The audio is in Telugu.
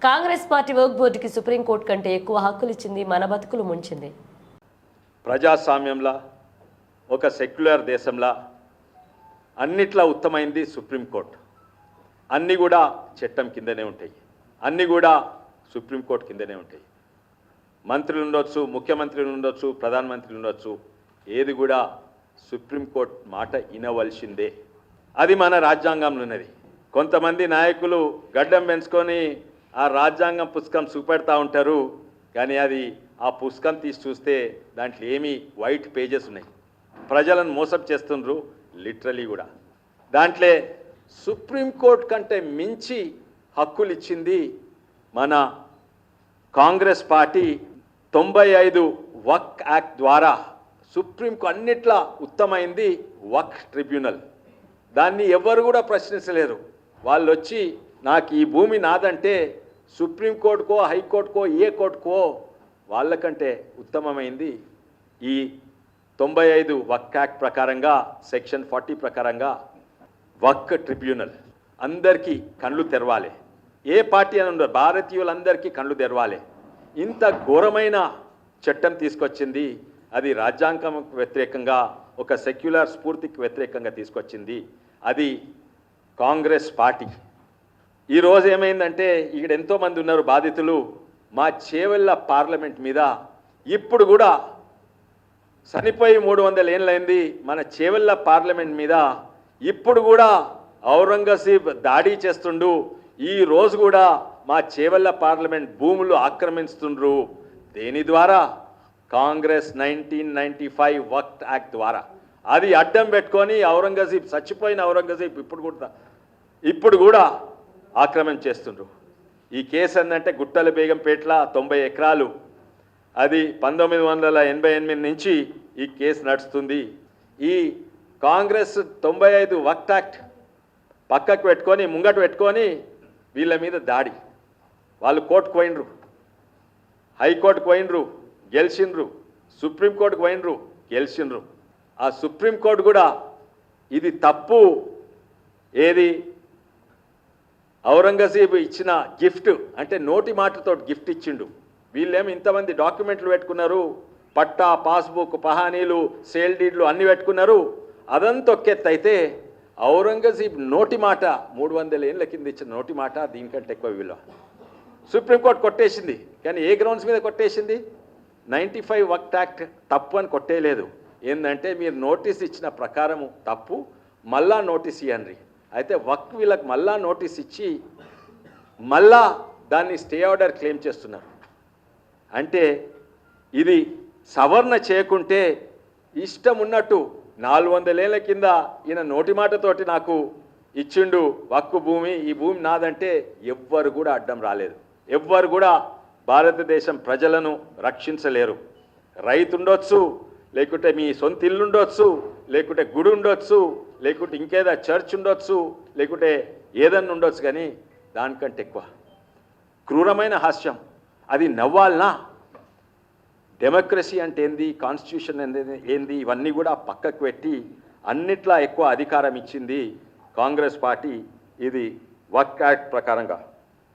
కాంగ్రెస్ పార్టీ వర్క్ బోర్డుకి సుప్రీంకోర్టు కంటే ఎక్కువ హక్కులు ఇచ్చింది, మన బతుకులు ముంచింది. ప్రజాస్వామ్యంలో ఒక సెక్యులర్ దేశంలో అన్నిట్లా ఉత్తమైంది సుప్రీంకోర్టు. అన్నీ కూడా చట్టం కిందనే ఉంటాయి, అన్నీ కూడా సుప్రీంకోర్టు కిందనే ఉంటాయి. మంత్రులు ఉండొచ్చు, ముఖ్యమంత్రులు ఉండొచ్చు, ప్రధానమంత్రులు ఉండొచ్చు, ఏది కూడా సుప్రీంకోర్టు మాట వినవలసిందే. అది మన రాజ్యాంగంలో ఉన్నది. కొంతమంది నాయకులు గడ్డం పెంచుకొని ఆ రాజ్యాంగం పుస్తకం చూపెడతా ఉంటారు, కానీ అది ఆ పుస్తకం తీసి చూస్తే దాంట్లో ఏమీ వైట్ పేజెస్ ఉన్నాయి. ప్రజలను మోసం చేస్తుండ్రు లిటరలీ కూడా. దాంట్లో సుప్రీంకోర్టు కంటే మించి హక్కులు ఇచ్చింది మన కాంగ్రెస్ పార్టీ. 95 వక్ యాక్ట్ ద్వారా సుప్రీంకు అన్నిట్లా ఉత్తమైంది వక్ ట్రిబ్యునల్. దాన్ని ఎవరు కూడా ప్రశ్నించలేరు. వాళ్ళు వచ్చి నాకు ఈ భూమి నాదంటే సుప్రీంకోర్టుకో హైకోర్టుకో ఏ కోర్టుకో వాళ్ళకంటే ఉత్తమమైంది ఈ 95 వక్ యాక్ట్ ప్రకారంగా సెక్షన్ 40 ప్రకారంగా వక్ ట్రిబ్యునల్. అందరికీ కళ్ళు తెరవాలి, ఏ పార్టీ అని ఉండరు, భారతీయులందరికీ కళ్ళు తెరవాలి. ఇంత ఘోరమైన చట్టం తీసుకొచ్చింది. అది రాజ్యాంగంకు వ్యతిరేకంగా, ఒక సెక్యులర్ స్ఫూర్తికి వ్యతిరేకంగా తీసుకొచ్చింది అది కాంగ్రెస్ పార్టీ. ఈరోజు ఏమైందంటే ఇక్కడ ఎంతోమంది ఉన్నారు బాధితులు. మా చేవెళ్ళ పార్లమెంట్ మీద ఇప్పుడు కూడా చనిపోయి 300 ఏళ్ళైంది. మన చేవెళ్ళ పార్లమెంట్ మీద ఇప్పుడు కూడా ఔరంగజేబ్ దాడి చేస్తుండు. ఈ రోజు కూడా మా చేవెళ్ళ పార్లమెంట్ భూములు ఆక్రమిస్తుండ్రు. దేని ద్వారా? కాంగ్రెస్ 1995 వక్త్ యాక్ట్ ద్వారా. అది అడ్డం పెట్టుకొని ఔరంగజేబ్, చచ్చిపోయిన ఔరంగజేబ్ ఇప్పుడు కూడా ఆక్రమణ చేస్తుండ్రు. ఈ కేసు ఏంటంటే గుట్టల బేగంపేటలో 90 ఎకరాలు. అది 1988 నుంచి ఈ కేసు నడుస్తుంది. ఈ కాంగ్రెస్ 95 వక్త్ యాక్ట్ పక్కకు పెట్టుకొని ముంగట పెట్టుకొని వీళ్ళ మీద దాడి. వాళ్ళు కోర్టుకు పోయినరు, హైకోర్టుకు పోయినరు, గెలిచిండ్రు, సుప్రీంకోర్టుకు పోయినరు, గెలిచిండ్రు. ఆ సుప్రీంకోర్టు కూడా ఇది తప్పు, ఏది ఔరంగజేబు ఇచ్చిన గిఫ్ట్ అంటే నోటి మాటతో గిఫ్ట్ ఇచ్చిండు. వీళ్ళేమో ఇంతమంది డాక్యుమెంట్లు పెట్టుకున్నారు, పట్టా, పాస్బుక్, పహానీలు, సేల్ డీడ్లు అన్నీ పెట్టుకున్నారు. అదంతా ఒక్కెత్తైతే ఔరంగజేబ్ నోటి మాట 300 ఏళ్ళ కింద ఇచ్చిన నోటి మాట దీనికంటే ఎక్కువ విలువ. సుప్రీంకోర్టు కొట్టేసింది. కానీ ఏ గ్రౌండ్స్ మీద కొట్టేసింది? 95 వక్త్ యాక్ట్ తప్పు అని కొట్టేయలేదు. ఏంటంటే మీరు నోటీస్ ఇచ్చిన ప్రకారము తప్పు, మళ్ళా నోటీస్ ఇవ్వండి. అయితే వక్ వీళ్ళకి మళ్ళా నోటీస్ ఇచ్చి మళ్ళా దాన్ని స్టే ఆర్డర్ క్లెయిమ్ చేస్తున్నారు. అంటే ఇది సవరణ చేయకుంటే ఇష్టం ఉన్నట్టు 400 ఏళ్ళ కింద ఈయన నోటి మాటతోటి నాకు ఇచ్చిండు వక్కు భూమి, ఈ భూమి నాదంటే ఎవ్వరు కూడా అడ్డం రాలేదు. ఎవ్వరు కూడా భారతదేశం ప్రజలను రక్షించలేరు. రైతు ఉండొచ్చు, లేకుంటే మీ సొంత ఇల్లు ఉండొచ్చు, లేకుంటే గుడి ఉండొచ్చు, లేకుంటే ఇంకేదో చర్చ్ ఉండొచ్చు, లేకుంటే ఏదన్నా ఉండొచ్చు, కానీ దానికంటే ఎక్కువ క్రూరమైన హాస్యం. అది నవ్వాలనా? డెమోక్రసీ అంటే ఏంది, కాన్స్టిట్యూషన్ ఏంది, ఇవన్నీ కూడా పక్కకు పెట్టి అన్నిట్లా ఎక్కువ అధికారం ఇచ్చింది కాంగ్రెస్ పార్టీ ఇది వక్ యాక్ట్ ప్రకారంగా.